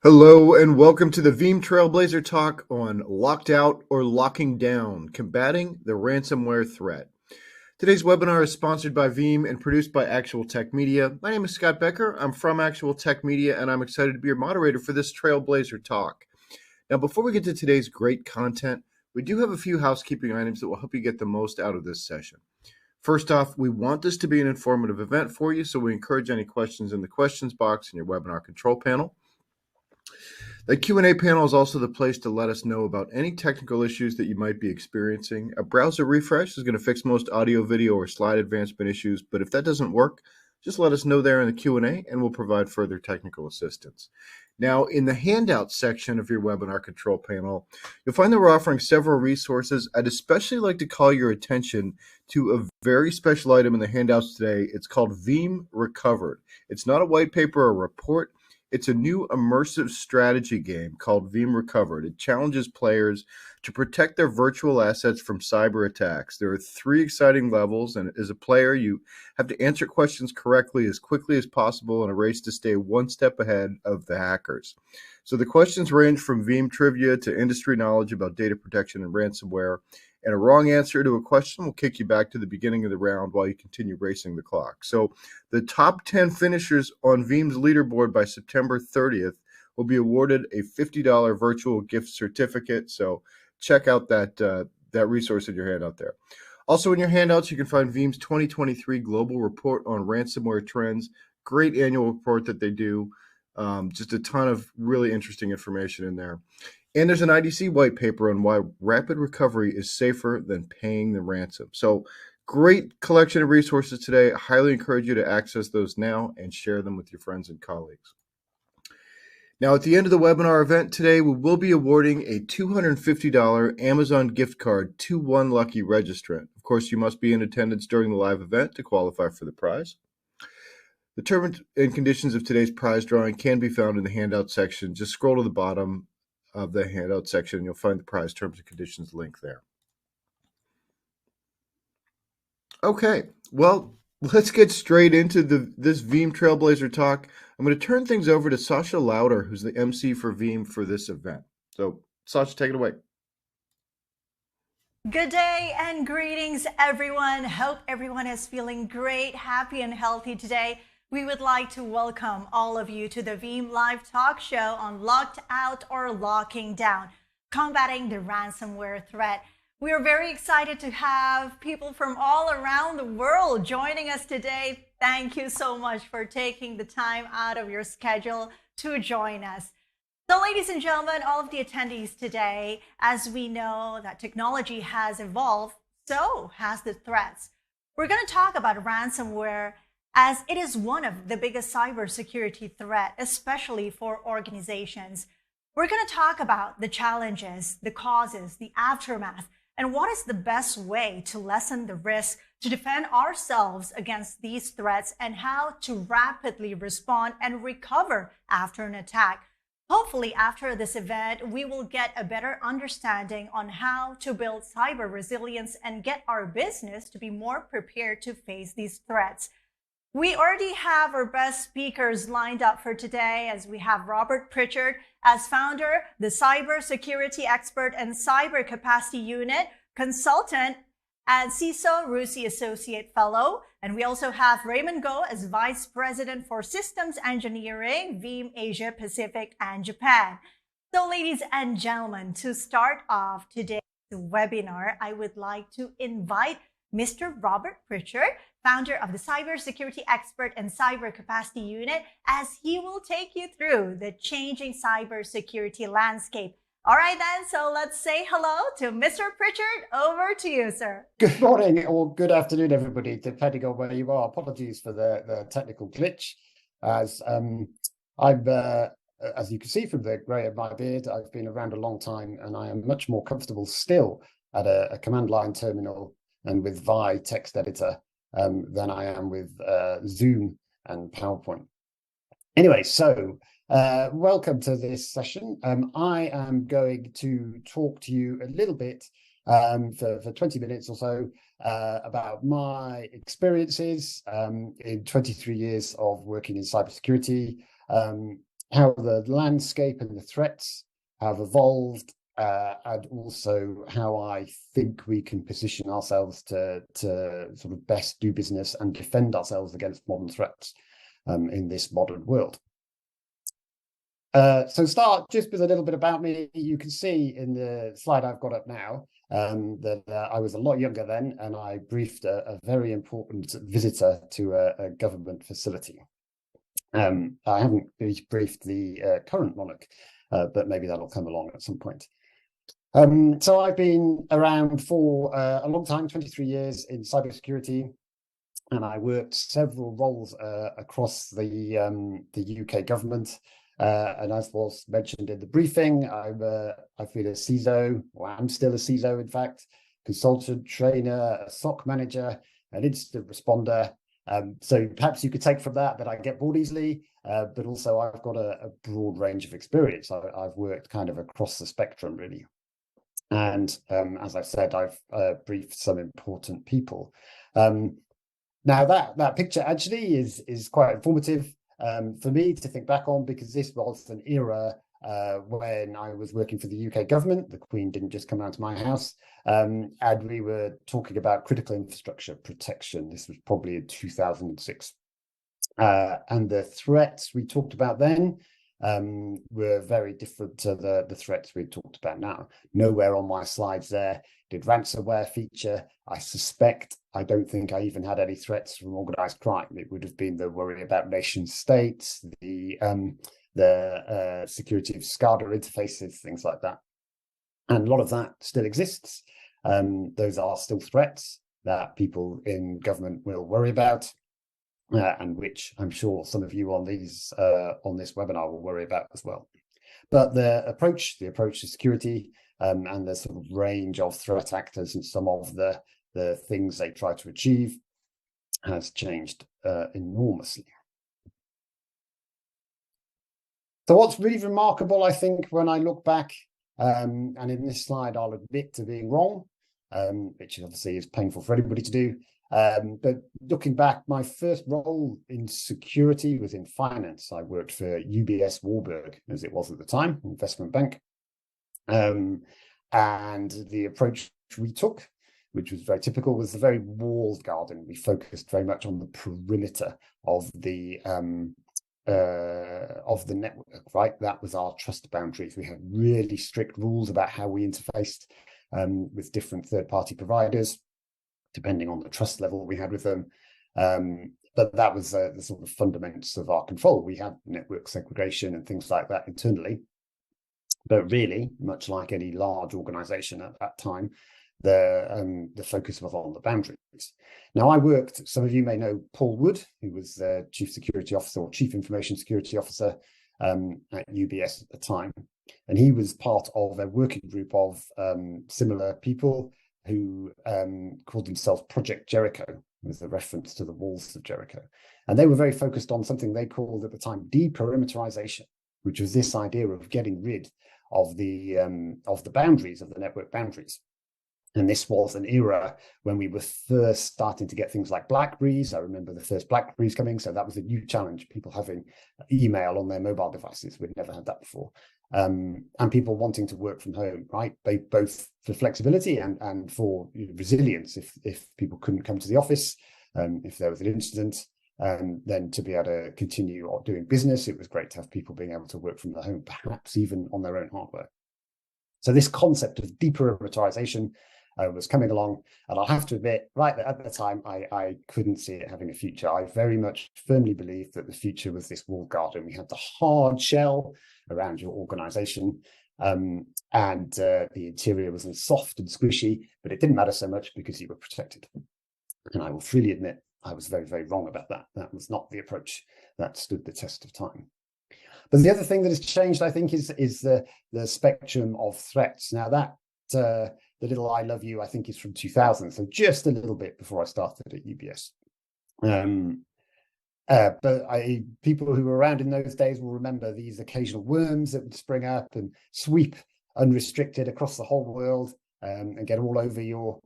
Hello and welcome to the Veeam Trailblazer Talk on Locked Out or Locking Down, Combating the Ransomware Threat. Today's webinar is sponsored by Veeam and produced by Actual Tech Media. My name is Scott Becker. I'm from Actual Tech Media and I'm excited to be your moderator for this Trailblazer Talk. Now, before we get to today's great content, we do have a few housekeeping items that will help you get the most out of this session. First off, we want this to be an informative event for you, so we encourage any questions in the questions box in your webinar control panel. The Q&A panel is also the place to let us know about any technical issues that you might be experiencing. A browser refresh is going to fix most audio, video, or slide advancement issues, but if that doesn't work, just let us know there in the Q&A and we'll provide further technical assistance. Now, in the handout section of your webinar control panel, you'll find that we're offering several resources. I'd especially like to call your attention to a very special item in the handouts today. It's called Veeam Recovered. It's not a white paper or report. It's a new immersive strategy game called Veeam Recovered. It challenges players to protect their virtual assets from cyber attacks. There are 3 exciting levels, and as a player, you have to answer questions correctly as quickly as possible in a race to stay one step ahead of the hackers. So the questions range from Veeam trivia to industry knowledge about data protection and ransomware. And a wrong answer to a question will kick you back to the beginning of the round while you continue racing the clock. So the top 10 finishers on Veeam's leaderboard by September 30th will be awarded a $50 virtual gift certificate. So check out that resource in your handout there. Also in your handouts, you can find Veeam's 2023 Global Report on Ransomware Trends. Great annual report that they do. Just a ton of really interesting information in there. And there's an IDC white paper on why rapid recovery is safer than paying the ransom. So great collection of resources today. I highly encourage you to access those now and share them with your friends and colleagues. Now, at the end of the webinar event today, we will be awarding a $250 Amazon gift card to one lucky registrant. Of course, you must be in attendance during the live event to qualify for the prize. The terms and conditions of today's prize drawing can be found in the handout section. Just scroll to the bottom of the handout section, and you'll find the prize terms and conditions link there. Okay, well, let's get straight into this Veeam Trailblazer talk. I'm going to turn things over to Sasha Lauder, who's the MC for Veeam for this event. So, Sasha, take it away. Good day and greetings, everyone. Hope everyone is feeling great, happy, and healthy today. We would like to welcome all of you to the Veeam Live Talk Show on Locked Out or Locking Down, Combating the Ransomware Threat. We are very excited to have people from all around the world joining us today. Thank you so much for taking the time out of your schedule to join us. So, ladies and gentlemen, all of the attendees today, as we know that technology has evolved, so has the threats. We're going to talk about ransomware as it is one of the biggest cybersecurity threat, especially for organizations. We're going to talk about the challenges, the causes, the aftermath, and what is the best way to lessen the risk to defend ourselves against these threats and how to rapidly respond and recover after an attack. Hopefully, after this event, we will get a better understanding on how to build cyber resilience and get our business to be more prepared to face these threats. We already have our best speakers lined up for today, as we have Robert Pritchard as founder, the cybersecurity expert and cyber capacity unit consultant, and CISO RUSI Associate Fellow. And we also have Raymond Go as Vice President for Systems Engineering, Veeam Asia Pacific and Japan. So, ladies and gentlemen, to start off today's webinar, I would like to invite Mr. Robert Pritchard, founder of the Cybersecurity Expert and Cyber Capacity Unit, as he will take you through the changing cybersecurity landscape. All right, then, so let's say hello to Mr. Pritchard. Over to you, sir. Good morning or good afternoon, everybody, depending on where you are. Apologies for the technical glitch. As you can see from the grey of my beard, I've been around a long time, and I am much more comfortable still at a command line terminal and with Vi text editor than I am with Zoom and PowerPoint. Anyway, so welcome to this session. I am going to talk to you a little bit for 20 minutes or so about my experiences in 23 years of working in cybersecurity, how the landscape and the threats have evolved, and also how I think we can position ourselves to sort of best do business and defend ourselves against modern threats in this modern world. So start just with a little bit about me. You can see in the slide I've got up now that I was a lot younger then, and I briefed a very important visitor to a government facility. I haven't briefed the current monarch, but maybe that'll come along at some point. So I've been around for a long time, 23 years in cybersecurity, and I worked several roles across the UK government. And as was mentioned in the briefing, I've been a CISO, or I'm still a CISO, in fact, consultant, trainer, a SOC manager, an incident responder. So perhaps you could take from that I get bored easily, but also I've got a broad range of experience. I've worked kind of across the spectrum, really. And as I said, I've briefed some important people. Now that picture actually is quite informative for me to think back on, because this was an era when I was working for the UK government. The Queen didn't just come round to my house, and we were talking about critical infrastructure protection. This was probably in 2006. And the threats we talked about then were very different to the threats we've talked about now. Nowhere on my slides there did ransomware feature. I don't think I even had any threats from organized crime. It would have been the worry about nation states, the security of SCADA interfaces, things like that. And a lot of that still exists. Those are still threats that people in government will worry about, and which I'm sure some of you on this webinar will worry about as well. But the approach to security and the sort of range of threat actors and some of the things they try to achieve has changed enormously. So what's really remarkable, I think, when I look back, and in this slide I'll admit to being wrong, which obviously is painful for anybody to do, but looking back, my first role in security was in finance. I worked for UBS Warburg, as it was at the time, investment bank. And the approach we took, which was very typical, was the very walled garden. We focused very much on the perimeter of the network, right? That was our trust boundaries. We had really strict rules about how we interfaced with different third-party providers, depending on the trust level we had with them. But that was the sort of fundamentals of our control. We had network segregation and things like that internally. But really, much like any large organization at that time, the focus was on the boundaries. Now, I worked, some of you may know Paul Wood, who was the Chief Security Officer or Chief Information Security Officer at UBS at the time. And he was part of a working group of similar people who called themselves Project Jericho, with a reference to the walls of Jericho. And they were very focused on something they called at the time deperimeterization, which was this idea of getting rid of the boundaries, of the network boundaries. And this was an era when we were first starting to get things like BlackBerries. I remember the first BlackBerries coming, so that was a new challenge, people having email on their mobile devices. We'd never had that before. And people wanting to work from home, right? They both for flexibility and for resilience. If people couldn't come to the office, if there was an incident, then to be able to continue doing business, it was great to have people being able to work from their home, perhaps even on their own hardware. So this concept of deperimeterization was coming along, and I'll have to admit, right at the time, I couldn't see it having a future. I very much firmly believed that the future was this walled garden. We had the hard shell around your organization, and the interior was soft and squishy, but it didn't matter so much because you were protected. And I will freely admit I was very, very wrong about that. That was not the approach that stood the test of time. But the other thing that has changed, I think, is the spectrum of threats. Now that the little I love you, I think, is from 2000, so just a little bit before I started at UBS. But people who were around in those days will remember these occasional worms that would spring up and sweep unrestricted across the whole world and get all over your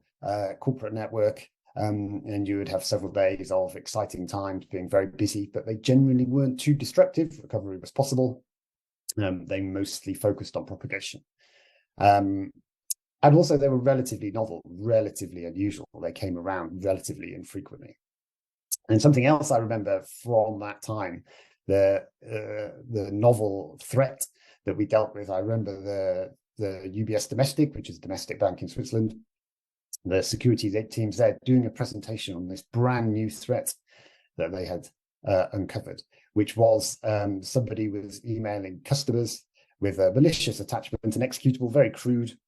corporate network. And you would have several days of exciting times, being very busy, but they generally weren't too destructive. Recovery was possible. They mostly focused on propagation. And also they were relatively novel, relatively unusual. They came around relatively infrequently. And something else I remember from that time, the novel threat that we dealt with, I remember the UBS Domestic, which is a domestic bank in Switzerland, the security teams there doing a presentation on this brand new threat that they had uncovered, which was somebody was emailing customers with a malicious attachment, an executable, very crude.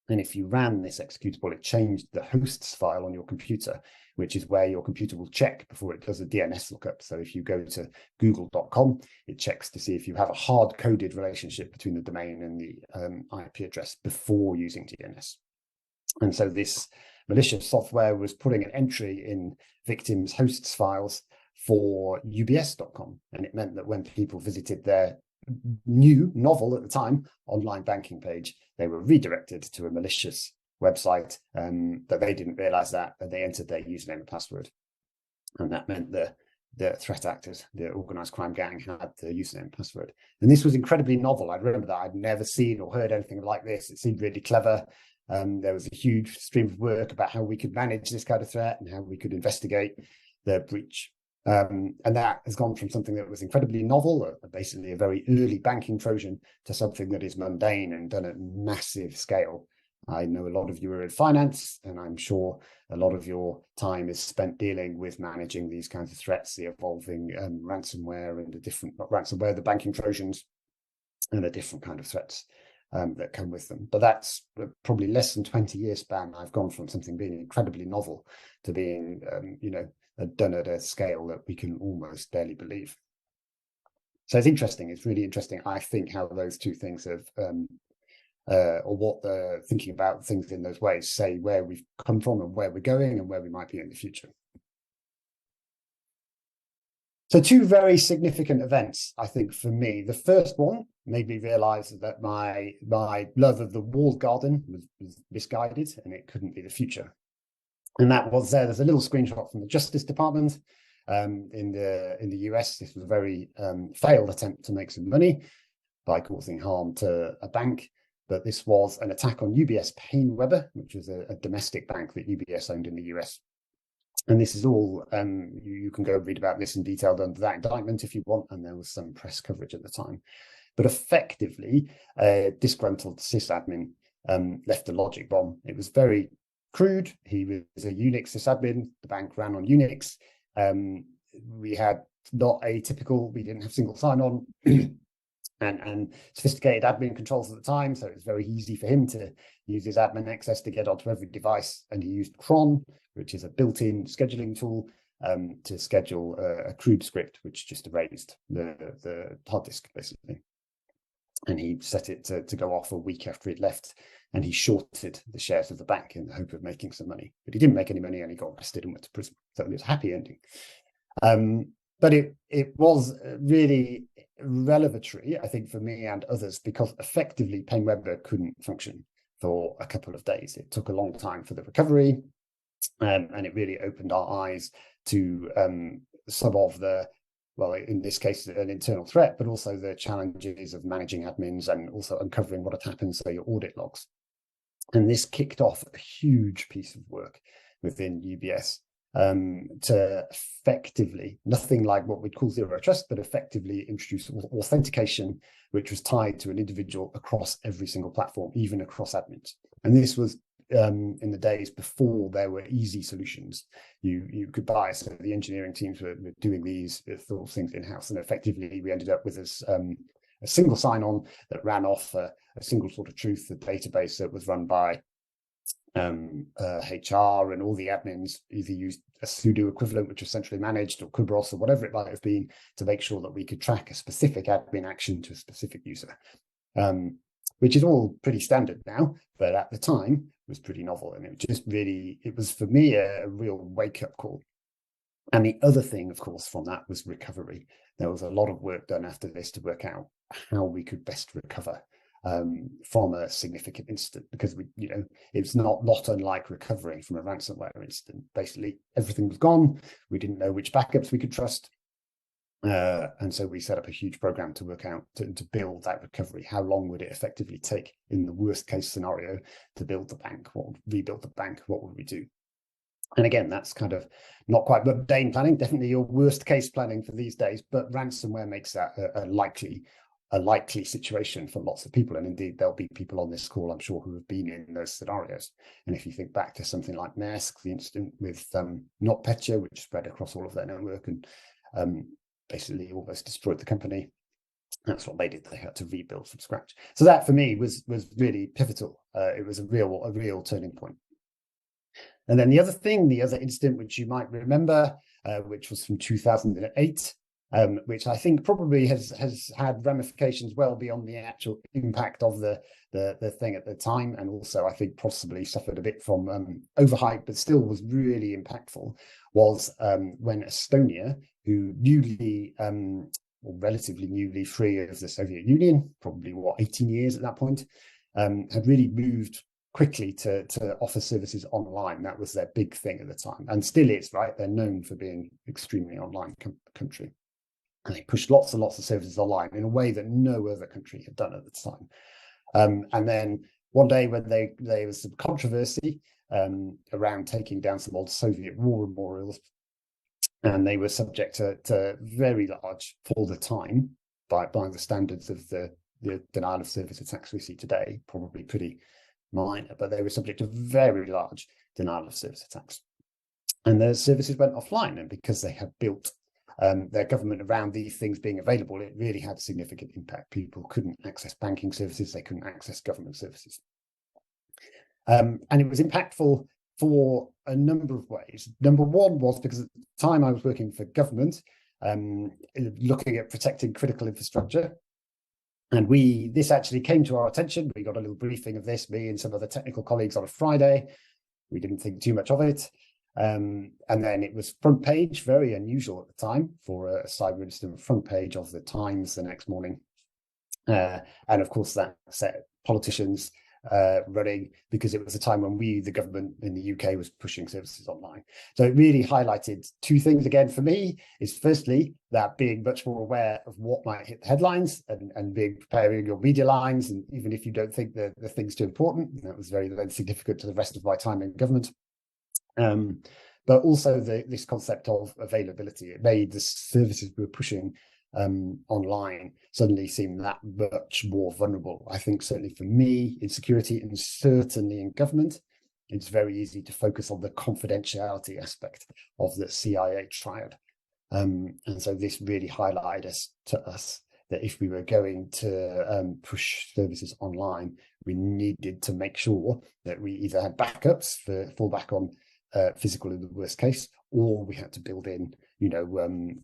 And if you ran this executable, it changed the hosts file on your computer, which is where your computer will check before it does a DNS lookup. So if you go to google.com, it checks to see if you have a hard-coded relationship between the domain and the IP address before using DNS. And so this malicious software was putting an entry in victims' hosts files for ubs.com. And it meant that when people visited their new, novel at the time, online banking page, they were redirected to a malicious website, but they didn't realize that, and they entered their username and password. And that meant the threat actors, the organized crime gang, had the username and password. And this was incredibly novel. I remember that I'd never seen or heard anything like this. It seemed really clever. There was a huge stream of work about how we could manage this kind of threat and how we could investigate the breach. And that has gone from something that was incredibly novel, basically a very early banking Trojan, to something that is mundane and done at massive scale. I know a lot of you are in finance, and I'm sure a lot of your time is spent dealing with managing these kinds of threats, the evolving ransomware and the different, not ransomware, the banking Trojans and the different kind of threats that come with them. But that's probably less than 20 years span. I've gone from something being incredibly novel to being, done at a scale that we can almost barely believe. So it's interesting. It's really interesting, I think, how those two things have, or what the thinking about things in those ways say where we've come from and where we're going and where we might be in the future. So two very significant events, I think, for me. The first one made me realize that my love of the walled garden was misguided and it couldn't be the future. And that was there's a little screenshot from the Justice Department in the US. This was a very failed attempt to make some money by causing harm to a bank. But this was an attack on UBS PaineWebber, which was a domestic bank that UBS owned in the US. And this is all, you can go read about this in detail under that indictment if you want, and there was some press coverage at the time. But effectively, a disgruntled sysadmin left a logic bomb. It was very crude. He was a Unix sysadmin. The bank ran on Unix. We had not a typical, we didn't have single sign-on and sophisticated admin controls at the time. So it was very easy for him to use his admin access to get onto every device. And he used cron, which is a built-in scheduling tool, to schedule a crude script, which just erased the hard disk, basically. And he set it to go off a week after it left, and he shorted the shares of the bank in the hope of making some money. But he didn't make any money, and he got arrested and went to prison. So it was a happy ending. But it was really revelatory, I think, for me and others, because effectively PaineWebber couldn't function for a couple of days. It took a long time for the recovery, and it really opened our eyes to some of the, well, in this case, an internal threat, but also the challenges of managing admins and also uncovering what had happened, so your audit logs. And this kicked off a huge piece of work within UBS to effectively, nothing like what we'd call zero trust, but effectively introduce authentication, which was tied to an individual across every single platform, even across admins. And this was in the days before there were easy solutions. You could buy, so the engineering teams were doing these sort of things in-house, and effectively we ended up with a single sign-on that ran off a single sort of truth, the database that was run by HR, and all the admins either used a sudo equivalent, which was centrally managed, or Kubros, or whatever it might have been, to make sure that we could track a specific admin action to a specific user, which is all pretty standard now, but at the time was pretty novel. And it just really, it was for me a real wake-up call. And the other thing, of course, from that was recovery. There was a lot of work done after this to work out how we could best recover from a significant incident, because it's not unlike recovering from a ransomware incident. Basically, everything was gone. We didn't know which backups we could trust. And so we set up a huge program to work out, to build that recovery. How long would it effectively take in the worst case scenario to build the bank? Rebuild the bank? What would we do? And again, that's kind of not quite mundane planning, definitely your worst case planning for these days, but ransomware makes that a likely situation for lots of people. And indeed, there'll be people on this call, I'm sure, who have been in those scenarios. And if you think back to something like menace, the incident with NotPetya, which spread across all of their network and basically almost destroyed the company, that's what they did. They had to rebuild from scratch. So that for me was really pivotal. It was a real turning point. And then the other incident which you might remember, which was from 2008, which I think probably has had ramifications well beyond the actual impact of the thing at the time, and also I think possibly suffered a bit from overhype, but still was really impactful, was when Estonia, who relatively newly free of the Soviet Union, probably 18 years at that point, had really moved quickly to offer services online. That was their big thing at the time, and still is, right? They're known for being extremely online country. And they pushed lots and lots of services online in a way that no other country had done at the time. And then one day when there was some controversy around taking down some old Soviet war memorials, and they were subject to very large, for the time, by the standards of the denial of service attacks we see today, probably pretty minor, but they were subject to very large denial of service attacks. And the services went offline, and because they had built their government around these things being available, it really had a significant impact. People couldn't access banking services, they couldn't access government services. And it was impactful for a number of ways. Number one was because at the time I was working for government, looking at protecting critical infrastructure. And this actually came to our attention. We got a little briefing of this, me and some other technical colleagues, on a Friday. We didn't think too much of it. And then it was front page, very unusual at the time for a cyber incident, front page of the Times the next morning. And of course, that set politicians running, because it was a time when the government in the UK, was pushing services online. So it really highlighted two things again for me, is firstly, that being much more aware of what might hit the headlines and preparing your media lines. And even if you don't think the thing's too important, that was very significant to the rest of my time in government. But also this concept of availability. It made the services we were pushing online suddenly seem that much more vulnerable. I think certainly for me in security, and certainly in government, it's very easy to focus on the confidentiality aspect of the CIA triad. And so this really highlighted to us that if we were going to push services online, we needed to make sure that we either had backups for fallback on physical in the worst case, or we had to build in,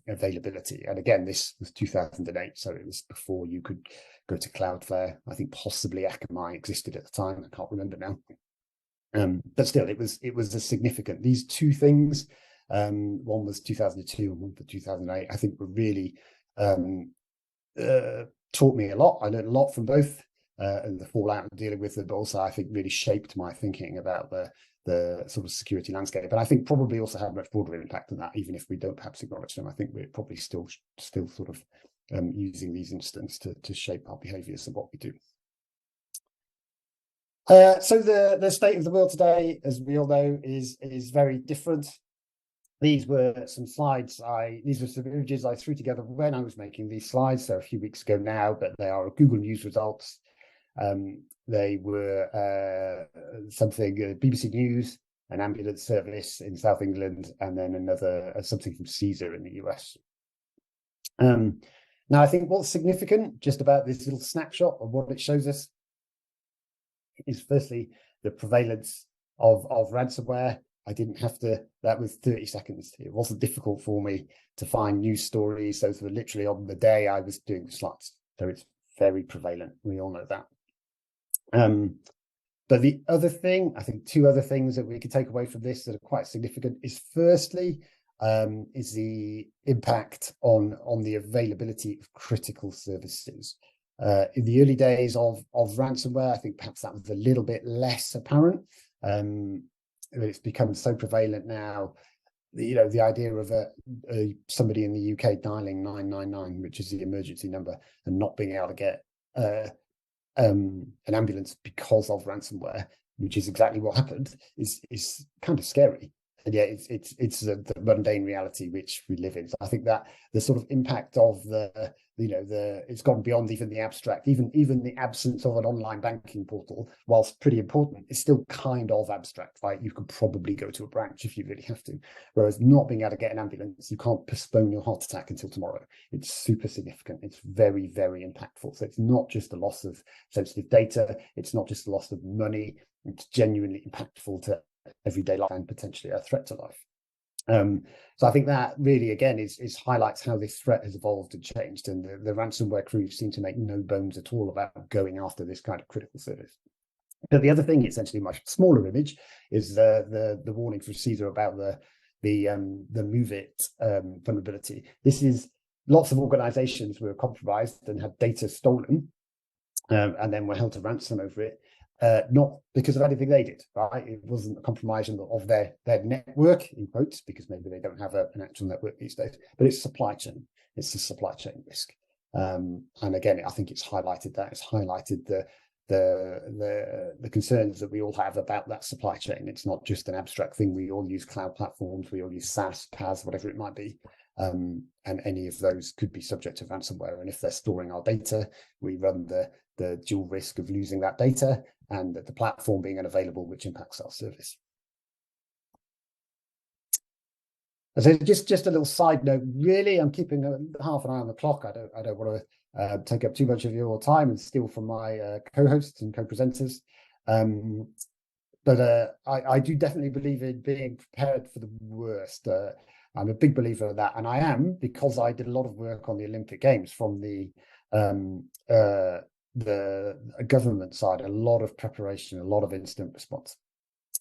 availability. And again, this was 2008, so it was before you could go to Cloudflare. I think possibly Akamai existed at the time. I can't remember now. But still, it was a significant. These two things, one was 2002 and one for 2008. I think were really taught me a lot. I learned a lot from both, and the fallout of dealing with them, but also I think really shaped my thinking about the sort of security landscape. And I think probably also had much broader impact than that, even if we don't perhaps acknowledge them. I think we're probably still sort of using these incidents to shape our behaviors and what we do. So the state of the world today, as we all know, is very different. These were some slides. These were some images I threw together when I was making these slides. They're a few weeks ago now, but they are Google News results. They were something BBC News, an ambulance service in South England, and then another something from Caesar in the US. Now, I think what's significant just about this little snapshot of what it shows us is firstly the prevalence of ransomware. I didn't have to, that was 30 seconds. It wasn't difficult for me to find news stories. So literally on the day I was doing the slides. So it's very prevalent. We all know that. But the other thing, I think two other things that we could take away from this that are quite significant is firstly, is the impact on the availability of critical services. In the early days of ransomware, I think perhaps that was a little bit less apparent. It's become so prevalent now. the idea of somebody in the UK dialing 999, which is the emergency number, and not being able to get an ambulance because of ransomware, which is exactly what happened, is kind of scary. And yeah, it's the mundane reality which we live in. So I think that the sort of impact of it's gone beyond even the abstract, even the absence of an online banking portal, whilst pretty important, is still kind of abstract, right? You could probably go to a branch if you really have to. Whereas not being able to get an ambulance, you can't postpone your heart attack until tomorrow. It's super significant. It's very, very impactful. So it's not just the loss of sensitive data. It's not just the loss of money. It's genuinely impactful to everyday life and potentially a threat to life. So I think that really, again, is highlights how this threat has evolved and changed. And the ransomware crews seem to make no bones at all about going after this kind of critical service. But the other thing, essentially, my smaller image is the warning from Caesar about the Move It vulnerability. This is lots of organizations were compromised and had data stolen, and then were held to ransom over it. Not because of anything they did, right? It wasn't a compromise of their network, in quotes, because maybe they don't have an actual network these days, but it's supply chain. It's a supply chain risk. And again, I think it's highlighted that. It's highlighted the concerns that we all have about that supply chain. It's not just an abstract thing. We all use cloud platforms. We all use SaaS, PaaS, whatever it might be. And any of those could be subject to ransomware. And if they're storing our data, we run the dual risk of losing that data and the platform being unavailable, which impacts our service. So just a little side note, really, I'm keeping half an eye on the clock. I don't want to take up too much of your time and steal from my co-hosts and co-presenters. But I do definitely believe in being prepared for the worst. I'm a big believer of that, and I am, because I did a lot of work on the Olympic Games from the government side, a lot of preparation, a lot of incident response.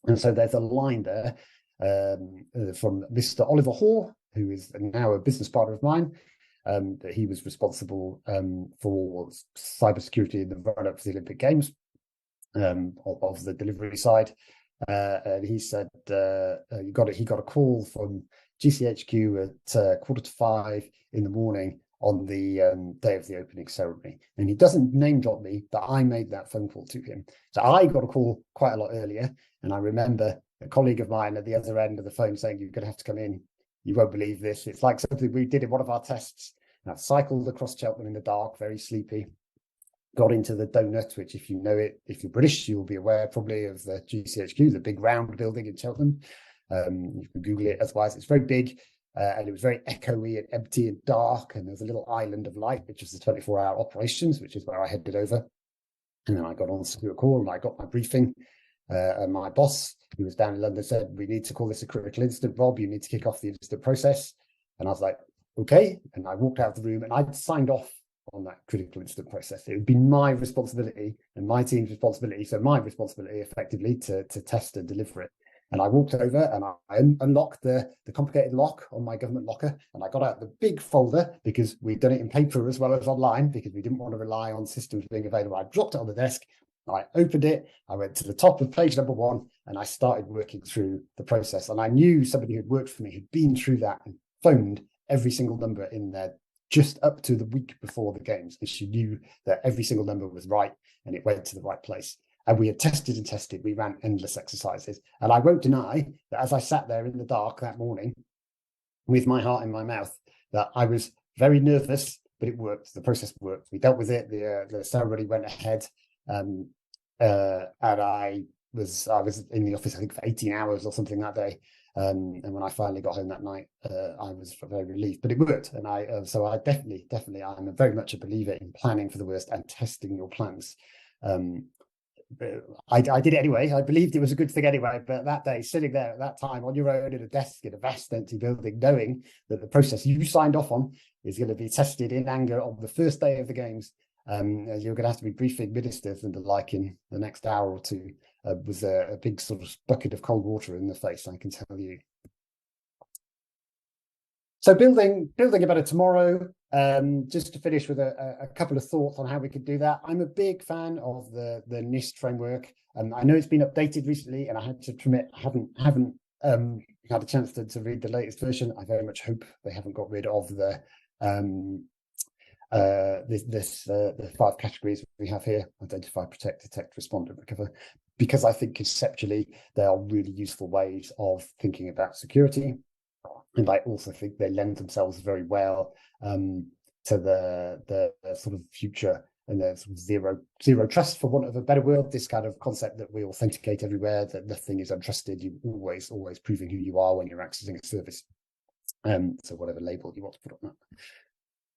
And so there's a line there from Mr. Oliver Hoare, who is now a business partner of mine, that he was responsible for cybersecurity in the run-up to the Olympic Games, of the delivery side. And he said he got a call from GCHQ at 4:45 in the morning on the day of the opening ceremony. And he doesn't name drop me, but I made that phone call to him. So I got a call quite a lot earlier. And I remember a colleague of mine at the other end of the phone saying, "You're going to have to come in. You won't believe this. It's like something we did in one of our tests." And I cycled across Cheltenham in the dark, very sleepy, got into the donut, which, if you know it, if you're British, you'll be aware probably of the GCHQ, the big round building in Cheltenham. You can Google it, otherwise it's very big. And it was very echoey and empty and dark. And there was a little island of light, which is the 24-hour operations, which is where I headed over. And then I got on to a call and I got my briefing. And my boss, who was down in London, said, "We need to call this a critical incident, Rob. You need to kick off the incident process." And I was like, "Okay." And I walked out of the room and I'd signed off on that critical incident process. It would be my responsibility and my team's responsibility. So my responsibility effectively to test and deliver it. And I walked over and I unlocked the complicated lock on my government locker, and I got out the big folder, because we'd done it in paper as well as online, because we didn't want to rely on systems being available. I dropped it on the desk, I opened it, I went to the top of page number 1, and I started working through the process. And I knew somebody who'd worked for me who'd been through that and phoned every single number in there just up to the week before the games. And she knew that every single number was right and it went to the right place. And we had tested and tested. We ran endless exercises. And I won't deny that as I sat there in the dark that morning with my heart in my mouth, that I was very nervous, but it worked. The process worked. We dealt with it. The ceremony went ahead. And I was in the office, I think, for 18 hours or something that day. And when I finally got home that night, I was very relieved, but it worked. And so I definitely, I'm very much a believer in planning for the worst and testing your plans. I did it anyway. I believed it was a good thing anyway. But that day, sitting there at that time on your own at a desk in a vast empty building, knowing that the process you signed off on is going to be tested in anger on the first day of the games, you're going to have to be briefing ministers and the like in the next hour or two, was a big sort of bucket of cold water in the face, I can tell you. So building a better tomorrow. Just to finish with a couple of thoughts on how we could do that. I'm a big fan of the NIST framework. I know it's been updated recently, and I had to admit I haven't had a chance to read the latest version. I very much hope they haven't got rid of the 5 categories we have here: identify, protect, detect, respond, and recover. Because I think conceptually they are really useful ways of thinking about security, and I also think they lend themselves very well to the sort of future and the sort of zero trust, for want of a better word. This kind of concept that we authenticate everywhere, that nothing is untrusted. You always proving who you are when you're accessing a service. So whatever label you want to put on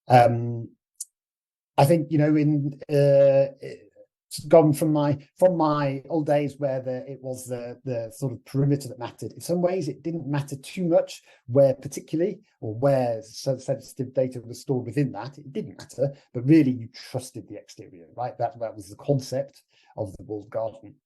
that. I think, you know, it's gone from my old days where it was the sort of perimeter that mattered. In some ways, it didn't matter too much where particularly, or where sensitive data was stored within that. It didn't matter, but really you trusted the exterior, right? That was the concept of the walled garden.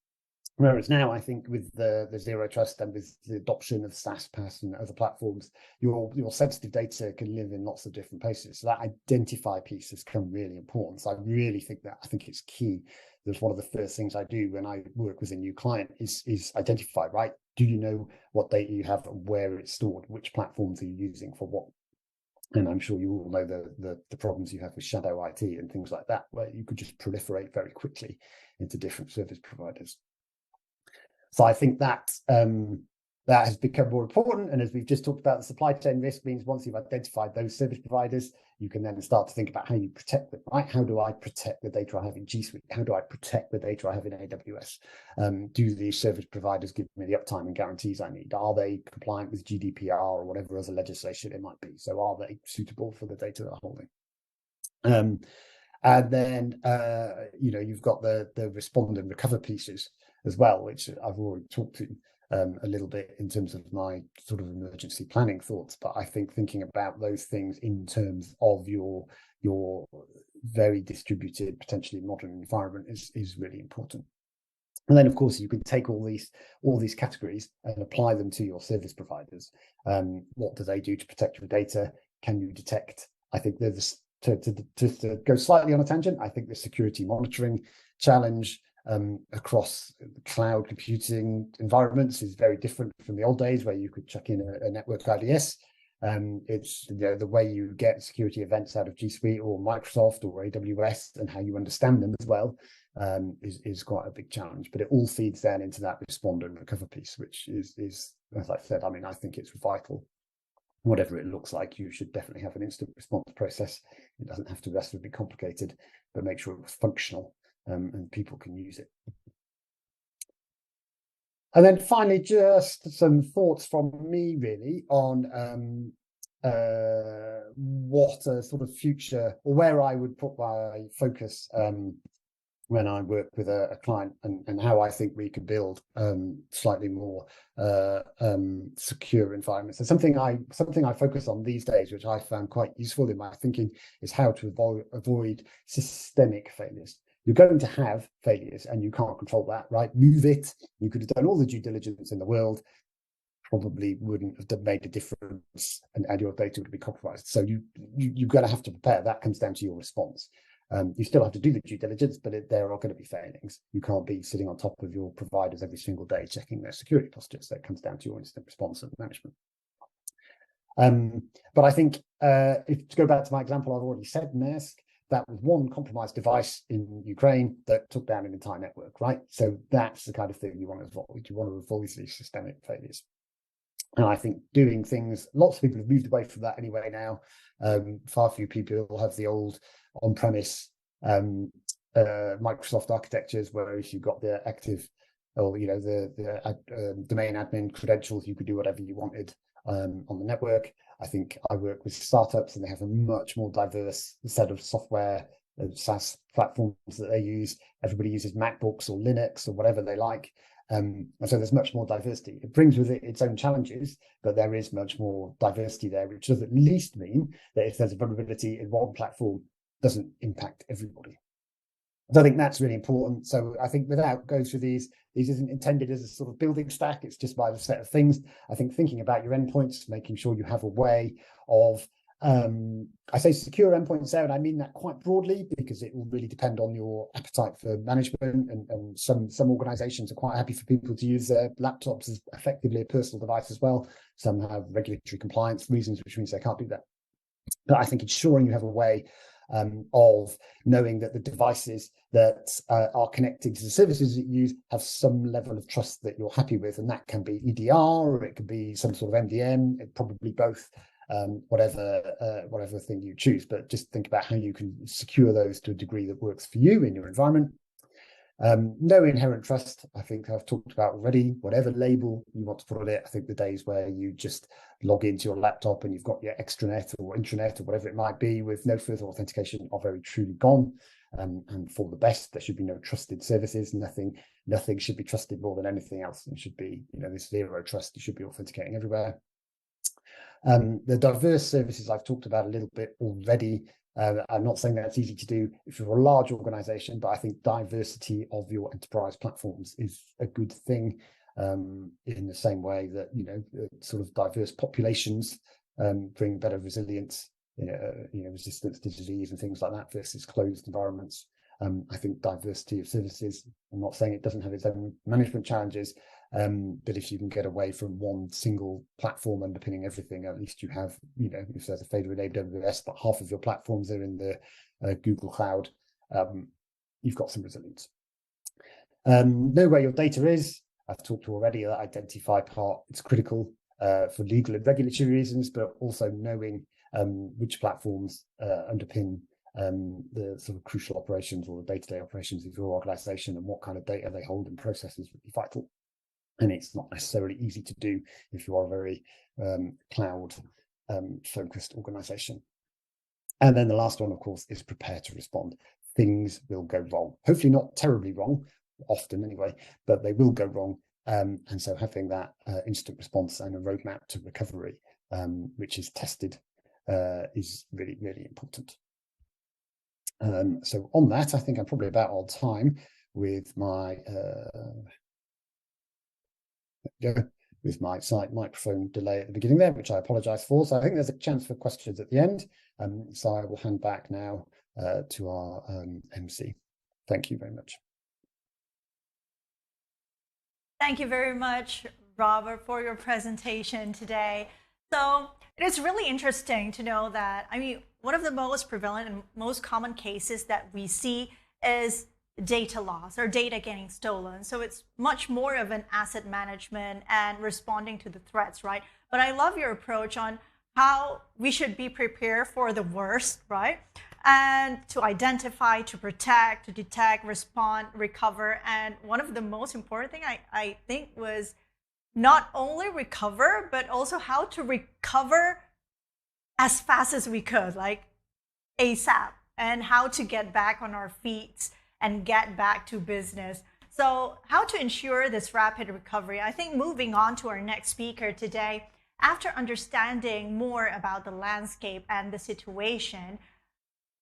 Whereas now, I think with the zero trust and with the adoption of SaaS, PaaS, and other platforms, your sensitive data can live in lots of different places. So that identify piece has become really important. So I really think it's key. That's one of the first things I do when I work with a new client is identify, right? Do you know what data you have and where it's stored? Which platforms are you using for what? And I'm sure you all know the problems you have with shadow IT and things like that, where you could just proliferate very quickly into different service providers. So I think that that has become more important. And as we've just talked about, the supply chain risk means once you've identified those service providers, you can then start to think about how you protect them, right? How do I protect the data I have in G Suite? How do I protect the data I have in AWS? Do these service providers give me the uptime and guarantees I need? Are they compliant with GDPR or whatever other legislation it might be? So are they suitable for the data they're holding? And then, you know, you've got the respond and recover pieces as well, which I've already talked to a little bit in terms of my sort of emergency planning thoughts. But I think thinking about those things in terms of your very distributed, potentially modern environment is really important. And then, of course, you can take all these categories and apply them to your service providers. What do they do to protect your data? Can you detect? I think there's to go slightly on a tangent. I think the security monitoring challenge across cloud computing environments is very different from the old days where you could chuck in a network IDS. It's the way you get security events out of G Suite or Microsoft or AWS and how you understand them as well is quite a big challenge. But it all feeds then into that respond and recover piece, which is, as I said, I mean, I think it's vital. Whatever it looks like, you should definitely have an instant response process. It doesn't have to necessarily be complicated, but make sure it's functional and people can use it. And then finally, just some thoughts from me really on what a sort of future, or where I would put my focus when I work with a client, and how I think we can build slightly more secure environments. So something I focus on these days, which I found quite useful in my thinking, is how to ave systemic failures. You're going to have failures and you can't control that, right? Move it. You could have done all the due diligence in the world, probably wouldn't have made a difference, and your data would be compromised. So you're going to have to prepare. That comes down to your response. You still have to do the due diligence, but there are going to be failings. You can't be sitting on top of your providers every single day checking their security postures. That comes down to your incident response and management. But I think if to go back to my example, I've already said menace. That was one compromised device in Ukraine that took down an entire network, right? So that's the kind of thing you want to avoid. You want to avoid these systemic failures. And I think doing things, lots of people have moved away from that anyway now. Far few people have the old on-premise Microsoft architectures, whereas you've got the active, or the domain admin credentials, you could do whatever you wanted on the network. I think I work with startups and they have a much more diverse set of software and SaaS platforms that they use. Everybody uses MacBooks or Linux or whatever they like. And so there's much more diversity. It brings with it its own challenges, but there is much more diversity there, which does at least mean that if there's a vulnerability in one platform, it doesn't impact everybody. So I think that's really important. So I think without going through these isn't intended as a sort of building stack. It's just by the set of things. I think thinking about your endpoints, making sure you have a way of I say secure endpoints there, and I mean that quite broadly because it will really depend on your appetite for management. And some organizations are quite happy for people to use their laptops as effectively a personal device as well. Some have regulatory compliance reasons, which means they can't do that. But I think ensuring you have a way of knowing that the devices that are connected to the services that you use have some level of trust that you're happy with. And that can be EDR, or it could be some sort of MDM, probably both, whatever thing you choose. But just think about how you can secure those to a degree that works for you in your environment. No inherent trust, I think I've talked about already. Whatever label you want to put on it, I think the days where you just log into your laptop and you've got your extranet or intranet or whatever it might be with no further authentication are very truly gone. And for the best, there should be no trusted services. Nothing should be trusted more than anything else. It should be, this zero trust. You should be authenticating everywhere. The diverse services I've talked about a little bit already. I'm not saying that's easy to do if you're a large organization, but I think diversity of your enterprise platforms is a good thing, in the same way that, sort of diverse populations bring better resilience, resistance to disease and things like that versus closed environments. I think diversity of services, I'm not saying it doesn't have its own management challenges, but if you can get away from one single platform underpinning everything, at least you have, if there's a failure in AWS, but half of your platforms are in the Google Cloud, you've got some resilience. Know where your data is. I've talked already that identify part. It's critical for legal and regulatory reasons, but also knowing which platforms underpin the sort of crucial operations or the day-to-day operations of your organization and what kind of data they hold and processes would be vital. And it's not necessarily easy to do if you are a very cloud focused organization. And then the last one, of course, is prepare to respond. Things will go wrong. Hopefully not terribly wrong, often anyway, but they will go wrong. And so having that instant response and a roadmap to recovery, which is tested, is really, really important. So on that, I think I'm probably about on time with my slight microphone delay at the beginning there, which I apologize for. So I think there's a chance for questions at the end. So I will hand back now to our MC. Thank you very much. Thank you very much, Robert, for your presentation today. So it is really interesting to know that, one of the most prevalent and most common cases that we see is data loss or data getting stolen. So it's much more of an asset management and responding to the threats, right? But I love your approach on how we should be prepared for the worst, right? And to identify, to protect, to detect, respond, recover. And one of the most important thing I think was not only recover, but also how to recover as fast as we could, like ASAP, and how to get back on our feet and get back to business. So how to ensure this rapid recovery? I think moving on to our next speaker today, after understanding more about the landscape and the situation,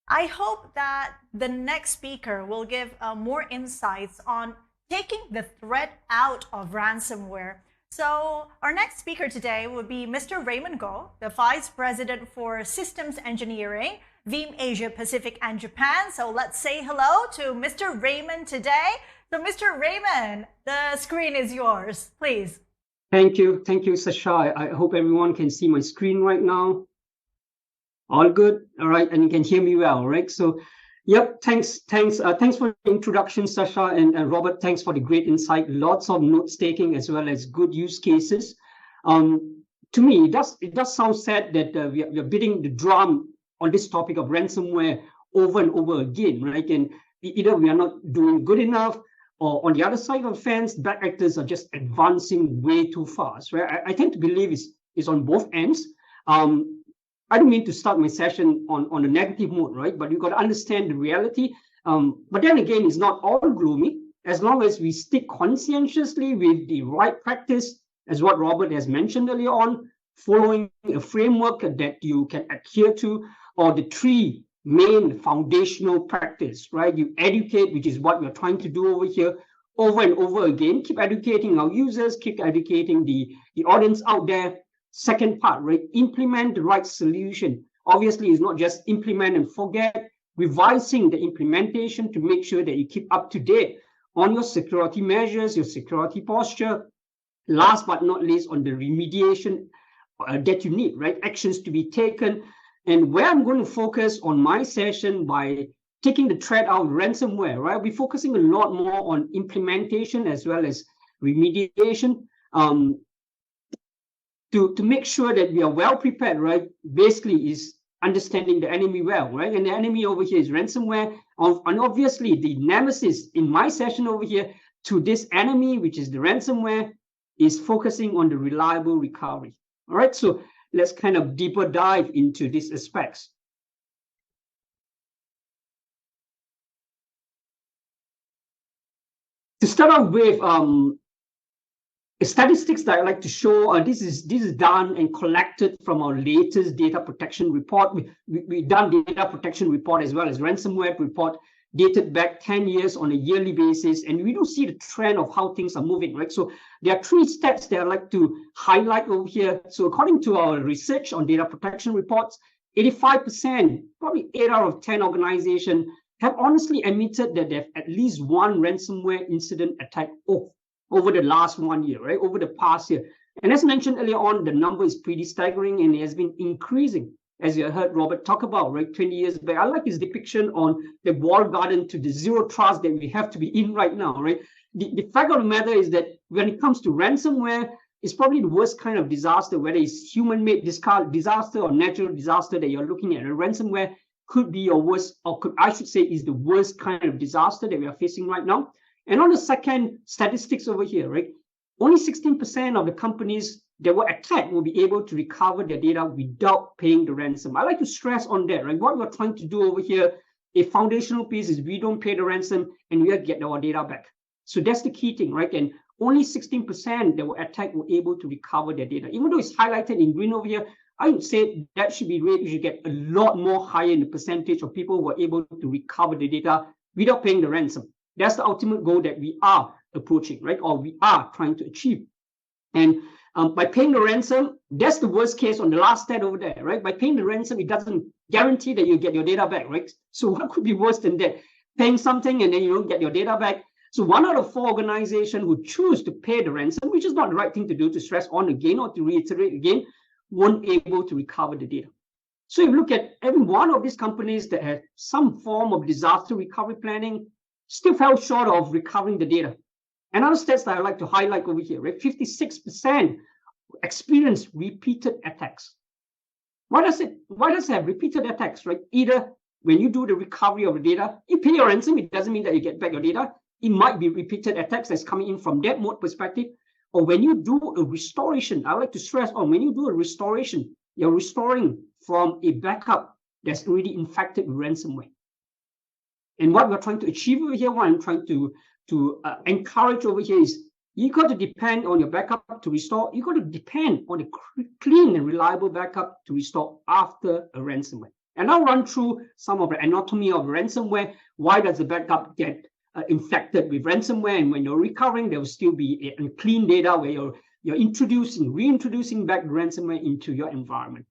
I hope that the next speaker will give more insights on taking the threat out of ransomware. So our next speaker today will be Mr. Raymond Go, the Vice President for Systems Engineering, Veeam Asia Pacific and Japan. So let's say hello to Mr. Raymond today. So Mr. Raymond, the screen is yours, please. Thank you, Sasha. I hope everyone can see my screen right now. All good, all right, and you can hear me well, right? So, yep, thanks for the introduction, Sasha, and Robert. Thanks for the great insight. Lots of notes taking as well as good use cases. To me, it does sound sad that we are beating the drum on this topic of ransomware over and over again, right? And either we are not doing good enough, or on the other side of the fence, bad actors are just advancing way too fast, right? I tend to believe it's on both ends. I don't mean to start my session on a negative mood, right? But you've got to understand the reality. But then again, it's not all gloomy. As long as we stick conscientiously with the right practice, as what Robert has mentioned earlier on, following a framework that you can adhere to, or the three main foundational practice, right? You educate, which is what we're trying to do over here, over and over again. Keep educating our users, keep educating the audience out there. Second part, right? Implement the right solution obviously is not just implement and forget, revising the implementation to make sure that you keep up to date on your security measures, your security posture. Last but not least, on the remediation that you need, right? Actions to be taken. And where I'm going to focus on my session by taking the thread out of ransomware, right? We're focusing a lot more on implementation as well as remediation to make sure that we are well prepared, right? Basically is understanding the enemy well, right? And the enemy over here is ransomware. And obviously the nemesis in my session over here to this enemy, which is the ransomware, is focusing on the reliable recovery. All right, so let's kind of deeper dive into these aspects. To start off with, statistics that I like to show, this is done and collected from our latest data protection report. We done data protection report as well as ransomware report dated back 10 years on a yearly basis, and we do see the trend of how things are moving, right? So there are 3 stats that I like to highlight over here. So according to our research on data protection reports, 85%, probably 8 out of 10 organizations have honestly admitted that they have at least one ransomware incident attack over the last 1 year, right? Over the past year. And as mentioned earlier on, the number is pretty staggering and it has been increasing, as you heard Robert talk about, right? 20 years back. I like his depiction on the walled garden to the zero trust that we have to be in right now, right? The fact of the matter is that when it comes to ransomware, it's probably the worst kind of disaster, whether it's human-made disaster or natural disaster that you're looking at. A ransomware could be your worst, or I should say is the worst kind of disaster that we are facing right now. And on the second statistics over here, right? Only 16% of the companies that were attacked will be able to recover their data without paying the ransom. I like to stress on that, right? What we're trying to do over here, a foundational piece is we don't pay the ransom and we get our data back. So that's the key thing, right? And only 16% that were attacked were able to recover their data. Even though it's highlighted in green over here, I would say that should be rate. You should get a lot more higher in the percentage of people who were able to recover the data without paying the ransom. That's the ultimate goal that we are approaching, right? Or we are trying to achieve. And by paying the ransom, that's the worst case on the last stat over there, right? By paying the ransom, it doesn't guarantee that you get your data back, right? So what could be worse than that? Paying something and then you don't get your data back. So 1 out of 4 organizations who choose to pay the ransom, which is not the right thing to do, to stress on again or to reiterate again, weren't able to recover the data. So if you look at every one of these companies that had some form of disaster recovery planning, still fell short of recovering the data. Another stats that I like to highlight over here, right? 56% experience repeated attacks. Why does it have repeated attacks, right? Either when you do the recovery of the data, you pay your ransom, it doesn't mean that you get back your data. It might be repeated attacks that's coming in from that mode perspective. Or when you do a restoration, I like to stress on when you do a restoration, you're restoring from a backup that's already infected with ransomware. And what we're trying to achieve over here, what I'm trying to encourage over here is you got to depend on your backup to restore. You got to depend on a clean and reliable backup to restore after a ransomware. And I'll run through some of the anatomy of ransomware. Why does the backup get infected with ransomware? And when you're recovering, there will still be a clean data where you're reintroducing back the ransomware into your environment.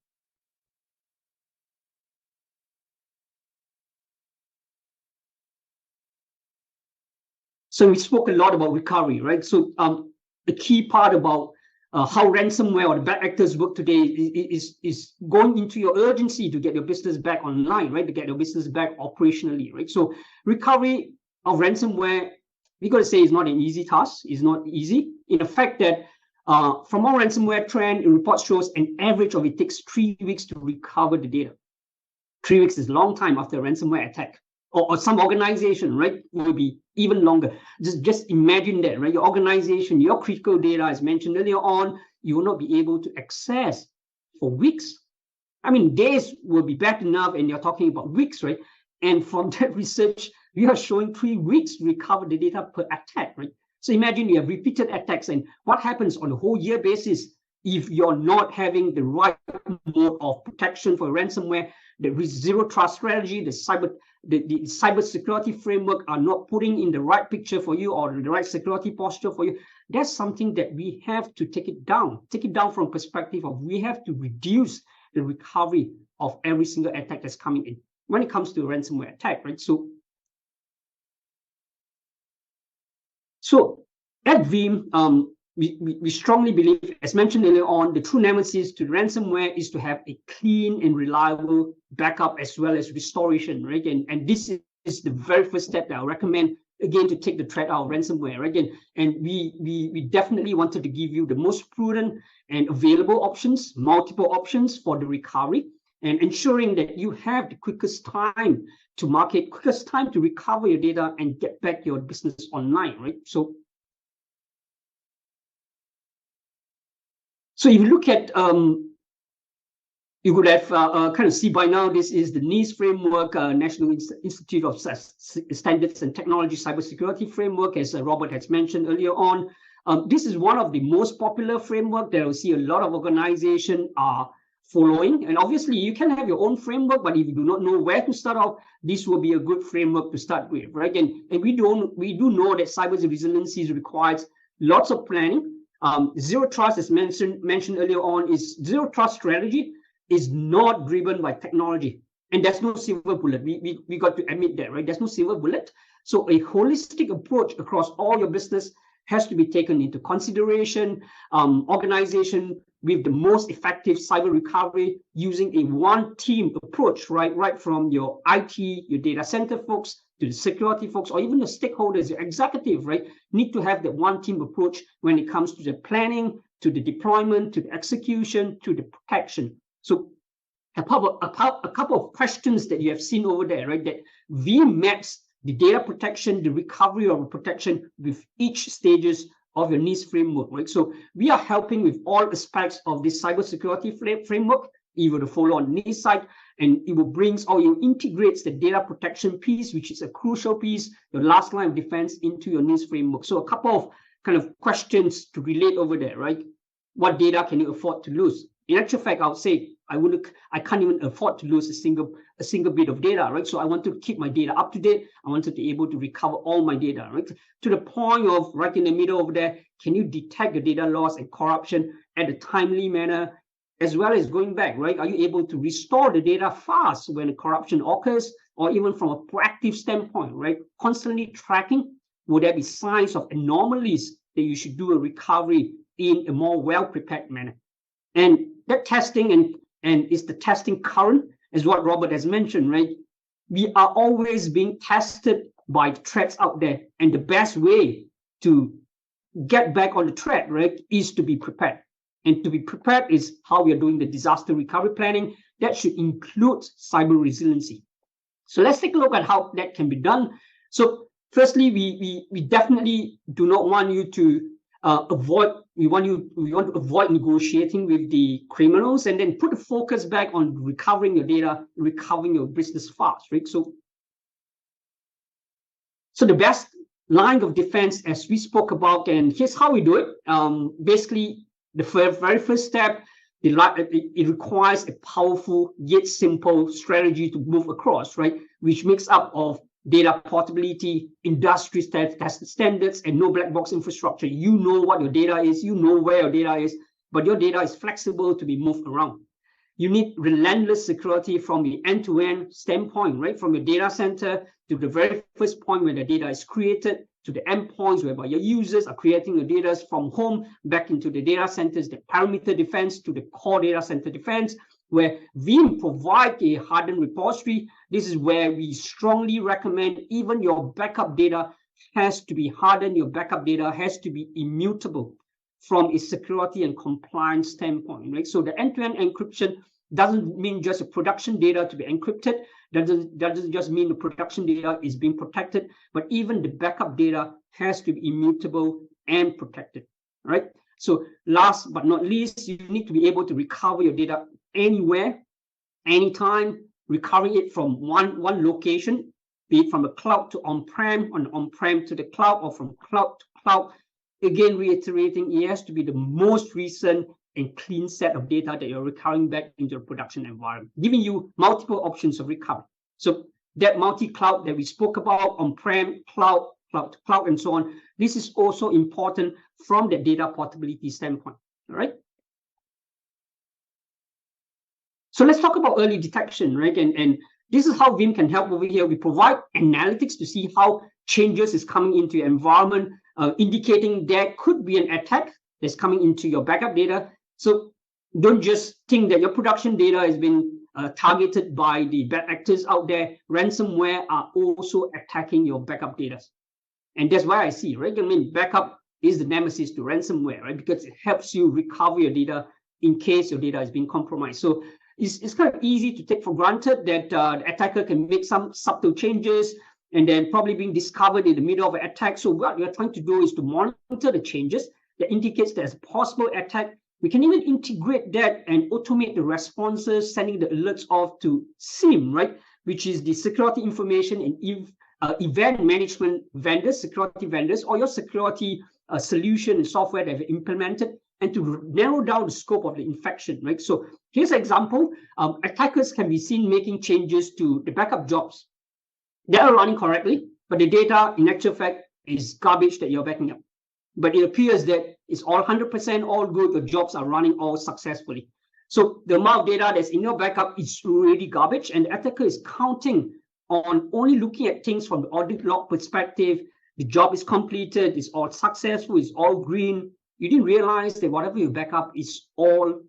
So we spoke a lot about recovery, right? So the key part about how ransomware or the bad actors work today is going into your urgency to get your business back online, right? To get your business back operationally, right? So recovery of ransomware, we got to say, is not an easy task. It's not easy. In the fact that from our ransomware trend, the report shows an average of it takes 3 weeks to recover the data. 3 weeks is a long time after a ransomware attack. Or some organization, right, will be even longer. Just imagine that, right? Your organization, your critical data, as mentioned earlier on, you will not be able to access for weeks. I mean, days will be bad enough, and you're talking about weeks, right? And from that research, we are showing 3 weeks to recover the data per attack, right? So imagine you have repeated attacks, and what happens on a whole year basis if you're not having the right mode of protection for ransomware, the zero trust strategy, the cybersecurity framework are not putting in the right picture for you or the right security posture for you. That's something that we have to take it down from perspective of we have to reduce the recovery of every single attack that's coming in when it comes to a ransomware attack, right? So at Veeam, we strongly believe, as mentioned earlier on, the true nemesis to ransomware is to have a clean and reliable backup as well as restoration, right? And this is the very first step that I recommend, again, to take the threat out of ransomware, right? And we definitely wanted to give you the most prudent and available options, multiple options for the recovery, and ensuring that you have the quickest time to market, quickest time to recover your data and get back your business online, right? So if you look at, you would have kind of see by now, this is the NIST framework, National Institute of Standards and Technology Cybersecurity Framework, as Robert has mentioned earlier on. This is one of the most popular framework that I see a lot of organizations are following. And obviously, you can have your own framework, but if you do not know where to start off, this will be a good framework to start with, right? And we do know that cyber resiliency requires lots of planning. Zero trust, as mentioned earlier on, is zero trust strategy is not driven by technology, and there's no silver bullet. We got to admit that, right? There's no silver bullet. So a holistic approach across all your business has to be taken into consideration. Organization with the most effective cyber recovery using a one team approach, right from your IT, your data center folks, to the security folks, or even the stakeholders, your executive, right, need to have that one team approach when it comes to the planning, to the deployment, to the execution, to the protection. So a couple of questions that you have seen over there, right, that Veeam maps the data protection, the recovery of protection with each stages of your NIST framework, right? So we are helping with all aspects of this cybersecurity framework. You will follow on NIST side, and it will brings or it integrates the data protection piece, which is a crucial piece, your last line of defense, into your NIST framework. So a couple of kind of questions to relate over there, right? What data can you afford to lose? In actual fact, I would say I can't even afford to lose a single bit of data, right? So I want to keep my data up to date. I want to be able to recover all my data, right? To the point of right in the middle over there, can you detect the data loss and corruption at a timely manner, as well as going back, right? Are you able to restore the data fast when a corruption occurs, or even from a proactive standpoint, right? Constantly tracking, would there be signs of anomalies that you should do a recovery in a more well-prepared manner? And that testing and is the testing current, is what Robert has mentioned, right? We are always being tested by threats out there, and the best way to get back on the threat, right, is to be prepared. And to be prepared is how we are doing the disaster recovery planning. That should include cyber resiliency. So let's take a look at how that can be done. So firstly, we definitely do not want you to we want to avoid negotiating with the criminals, and then put the focus back on recovering your data, recovering your business fast, right? So the best line of defense, as we spoke about, and here's how we do it. Basically, the very first step, it requires a powerful yet simple strategy to move across, right? Which makes up of data portability, industry standards, and no black box infrastructure. You know what your data is, you know where your data is, but your data is flexible to be moved around. You need relentless security from the end-to-end standpoint, right? From your data center to the very first point where the data is created, to the endpoints whereby your users are creating your data from home back into the data centers, the perimeter defense to the core data center defense, where Veeam provide a hardened repository. This is where we strongly recommend even your backup data has to be hardened. Your backup data has to be immutable from a security and compliance standpoint, right? So the end-to-end encryption doesn't mean just a production data to be encrypted. That doesn't just mean the production data is being protected, but even the backup data has to be immutable and protected, right? So last but not least, you need to be able to recover your data anywhere, anytime, recovering it from one location, be it from the cloud to on-prem, on-prem to the cloud, or from cloud to cloud. Again, reiterating, it has to be the most recent and clean set of data that you're recovering back into your production environment, giving you multiple options of recovery. So that multi-cloud that we spoke about, on-prem, cloud, cloud to cloud, and so on, this is also important from the data portability standpoint, all right? So let's talk about early detection, right? And this is how Vim can help over here. We provide analytics to see how changes is coming into your environment, indicating there could be an attack that's coming into your backup data. So don't just think that your production data has been targeted by the bad actors out there. Ransomware are also attacking your backup data. And that's why I see, right? I mean, backup is the nemesis to ransomware, right? Because it helps you recover your data in case your data is being compromised. So it's kind of easy to take for granted that the attacker can make some subtle changes and then probably being discovered in the middle of an attack. So what we're trying to do is to monitor the changes that indicates there's a possible attack. We can even integrate that and automate the responses, sending the alerts off to SIEM, right? Which is the security information and event management vendors, security vendors, or your security solution and software that have implemented, and to narrow down the scope of the infection, right? So here's an example. Attackers can be seen making changes to the backup jobs. They are running correctly, but the data, in actual fact, is garbage that you're backing up. But it appears that it's all 100% all good, the jobs are running all successfully. So the amount of data that's in your backup is really garbage, and the attacker is counting on only looking at things from the audit log perspective. The job is completed, it's all successful, it's all green. You didn't realize that whatever you back up is all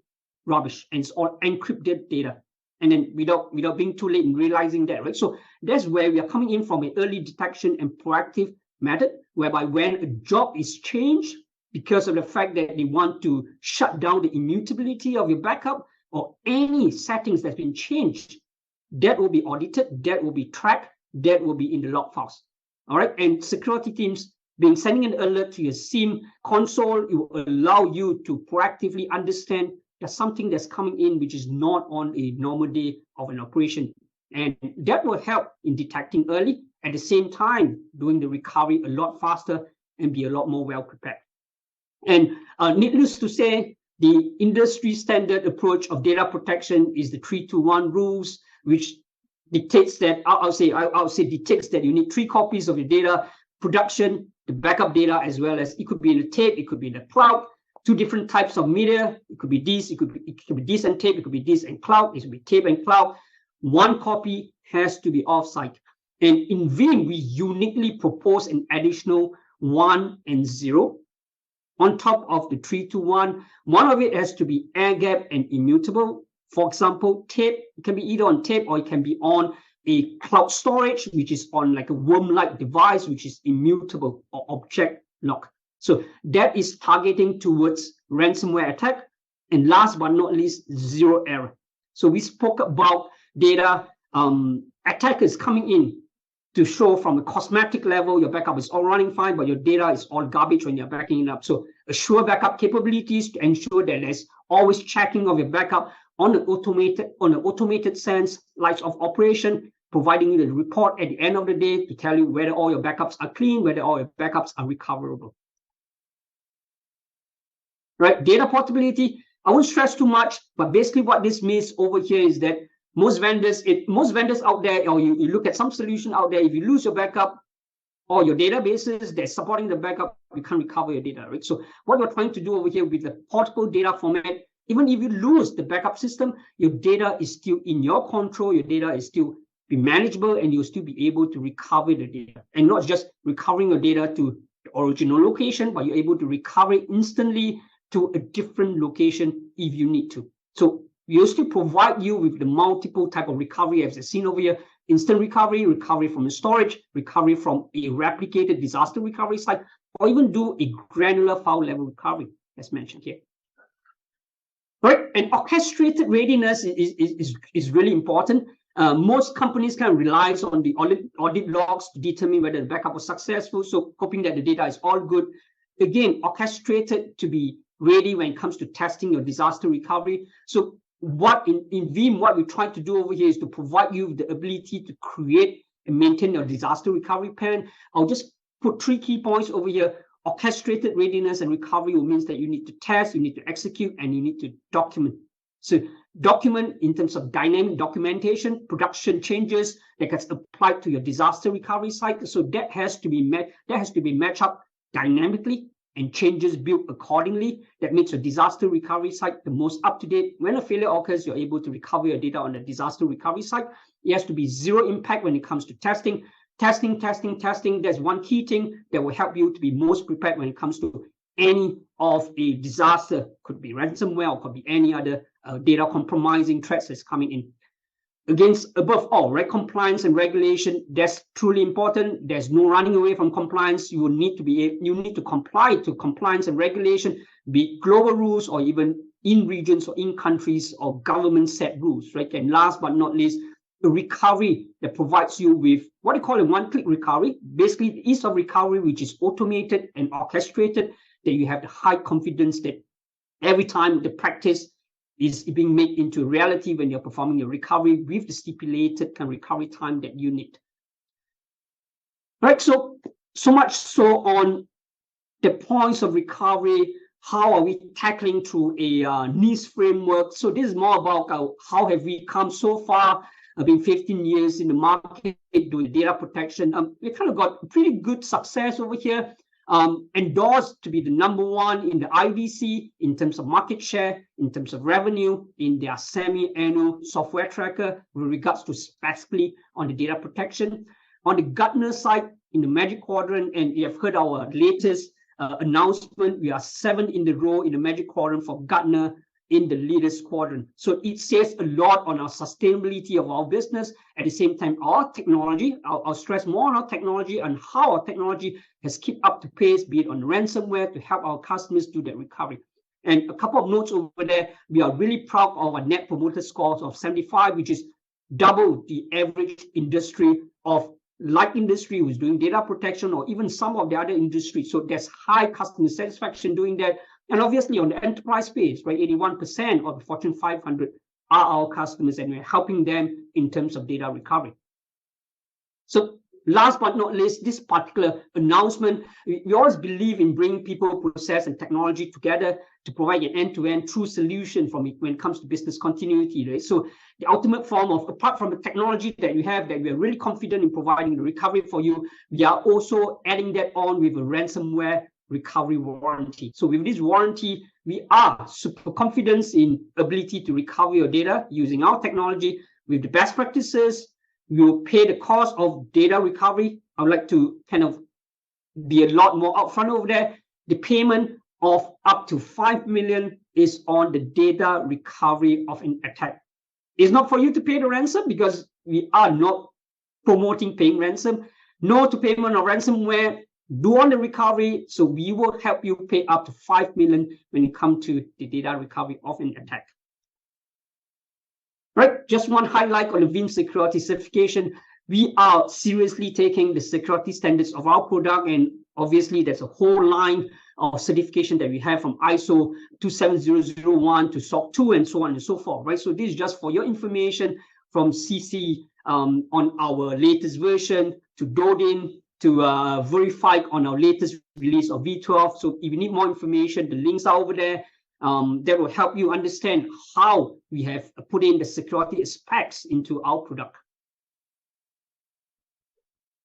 rubbish and it's all encrypted data. And then without being too late in realizing that, right? So that's where we are coming in from an early detection and proactive method, whereby when a job is changed because of the fact that they want to shut down the immutability of your backup or any settings that's been changed, that will be audited, that will be tracked, that will be in the log files. All right, and security teams sending an alert to your SIEM console, it will allow you to proactively understand there's something that's coming in which is not on a normal day of an operation. And that will help in detecting early, at the same time doing the recovery a lot faster and be a lot more well prepared. And needless to say, the industry standard approach of data protection is the 3-2-1 rules, which dictates that I'll say dictates that you need 3 copies of your data: production, the backup data, as well as it could be in the tape, it could be in the cloud. 2 different types of media. It could be this, it could be this and tape, it could be this and cloud, it could be tape and cloud. 1 copy has to be offsite. And in Vim, we uniquely propose an additional 1 and 0 on top of the 3-2-1. One of it has to be air gap and immutable. For example, tape, it can be either on tape or it can be on a cloud storage, which is on like a worm-like device, which is immutable or object lock. So that is targeting towards ransomware attack. And last but not least, 0 error. So we spoke about data attackers coming in to show from a cosmetic level, your backup is all running fine, but your data is all garbage when you're backing it up. So assure backup capabilities to ensure that there's always checking of your backup on an automated sense, lights of operation, providing you the report at the end of the day to tell you whether all your backups are clean, whether all your backups are recoverable. Right, data portability, I won't stress too much, but basically what this means over here is that most vendors out there, or you look at some solution out there, if you lose your backup or your databases that's supporting the backup, you can't recover your data, right? So what we're trying to do over here with the portable data format, even if you lose the backup system, your data is still in your control, your data is still be manageable, and you'll still be able to recover the data. And not just recovering your data to the original location, but you're able to recover it instantly to a different location if you need to. So we also provide you with the multiple type of recovery as I've seen over here: instant recovery, recovery from the storage, recovery from a replicated disaster recovery site, or even do a granular file level recovery, as mentioned here. Right, and orchestrated readiness is really important. Most companies can rely on the audit logs to determine whether the backup was successful, so hoping that the data is all good. Again, orchestrated to be ready when it comes to testing your disaster recovery. So what in Vim, what we try to do over here is to provide you with the ability to create and maintain your disaster recovery plan. I'll just put 3 key points over here. Orchestrated readiness and recovery means that you need to test, you need to execute, and you need to document. So document in terms of dynamic documentation, production changes that gets applied to your disaster recovery cycle. So that has to be matched up dynamically and changes built accordingly. That makes your disaster recovery site the most up-to-date. When a failure occurs, you're able to recover your data on the disaster recovery site. It has to be zero impact when it comes to testing. Testing. There's one key thing that will help you to be most prepared when it comes to any of a disaster. Could be ransomware or could be any other data compromising threats that's coming in. Against, above all, right, compliance and regulation, that's truly important. There's no running away from compliance. You need to comply to compliance and regulation, be it global rules or even in regions or in countries or government set rules, right? And last but not least, a recovery that provides you with what you call a one-click recovery, basically the ease of recovery, which is automated and orchestrated, that you have the high confidence that every time the practice is being made into reality when you're performing your recovery with the stipulated kind of recovery time that you need. Right, so much so on the points of recovery. How are we tackling through a niche framework? So this is more about how have we come so far. I've been 15 years in the market doing data protection. We kind of got pretty good success over here. Endorsed to be the #1 in the IDC in terms of market share, in terms of revenue, in their semi-annual software tracker with regards to specifically on the data protection. On the Gartner side, in the Magic Quadrant, and you have heard our latest announcement, we are 7 in the row in the Magic Quadrant for Gartner in the Leaders Quadrant. So it says a lot on our sustainability of our business. At the same time, our technology, I'll stress more on our technology and how our technology has kept up to pace, be it on ransomware, to help our customers do that recovery. And a couple of notes over there, we are really proud of our Net Promoter Scores of 75, which is double the average industry of like industry who's doing data protection or even some of the other industries. So there's high customer satisfaction doing that. And obviously on the enterprise space, right, 81% of the Fortune 500 are our customers, and we're helping them in terms of data recovery. So last but not least, this particular announcement, we always believe in bringing people, process, and technology together to provide an end-to-end true solution when it comes to business continuity, right? So the ultimate form of, apart from the technology that we have, that we are really confident in providing the recovery for you, we are also adding that on with a ransomware recovery warranty. So with this warranty, we are super confident in ability to recover your data using our technology with the best practices. We will pay the cost of data recovery. I would like to kind of be a lot more upfront over there. The payment of up to 5 million is on the data recovery of an attack. It's not for you to pay the ransom because we are not promoting paying ransom. No to payment of ransomware. Do on the recovery, so we will help you pay up to 5 million when it comes to the data recovery of an attack. Right, just one highlight on the Veeam security certification. We are seriously taking the security standards of our product, and obviously there's a whole line of certification that we have from ISO 27001 to SOC 2 and so on and so forth, right? So this is just for your information from CC on our latest version to Dodin, to verify on our latest release of V12. So if you need more information, the links are over there. That will help you understand how we have put in the security aspects into our product.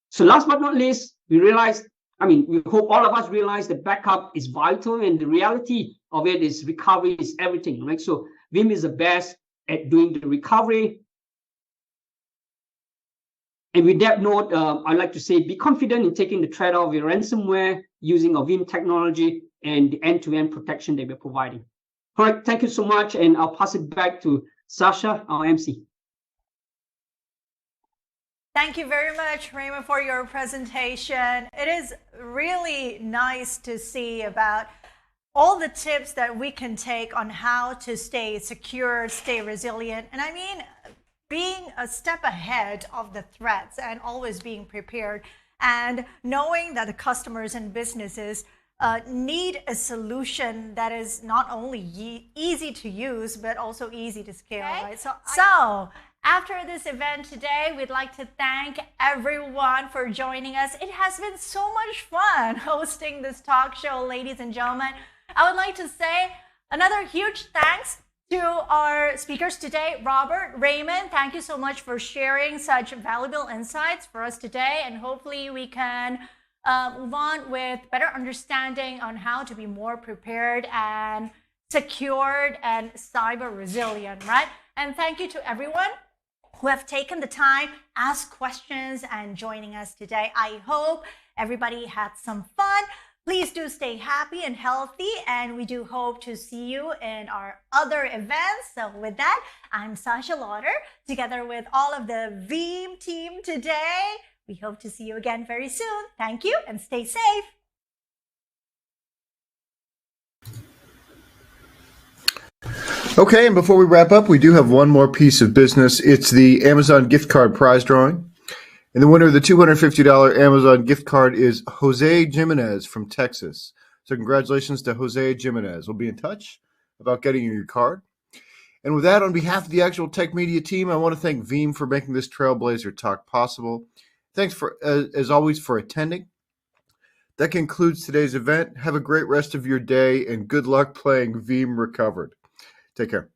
So last but not least, we realized, we hope all of us realize that backup is vital, and the reality of it is recovery is everything, right? So Veeam is the best at doing the recovery. And with that note, I'd like to say, be confident in taking the threat of your ransomware using our Veeam technology and the end-to-end protection that we're providing. All right, thank you so much, and I'll pass it back to Sasha, our MC. Thank you very much, Raymond, for your presentation. It is really nice to see about all the tips that we can take on how to stay secure, stay resilient, and being a step ahead of the threats and always being prepared and knowing that the customers and businesses need a solution that is not only easy to use, but also easy to scale, okay. Right? So after this event today, we'd like to thank everyone for joining us. It has been so much fun hosting this talk show, ladies and gentlemen. I would like to say another huge thanks to our speakers today, Robert, Raymond. Thank you so much for sharing such valuable insights for us today, and hopefully we can move on with better understanding on how to be more prepared and secured and cyber resilient, right? And thank you to everyone who have taken the time, asked questions, and joining us today. I hope everybody had some fun. Please do stay happy and healthy, and we do hope to see you in our other events. So with that, I'm Sasha Lauder, together with all of the Veeam team today. We hope to see you again very soon. Thank you, and stay safe. Okay, and before we wrap up, we do have one more piece of business. It's the Amazon gift card prize drawing. And the winner of the $250 Amazon gift card is Jose Jimenez from Texas. So congratulations to Jose Jimenez. We'll be in touch about getting you your card. And with that, on behalf of the actual Tech Media team, I want to thank Veeam for making this Trailblazer Talk possible. Thanks, as always, for attending. That concludes today's event. Have a great rest of your day, and good luck playing Veeam Recovered. Take care.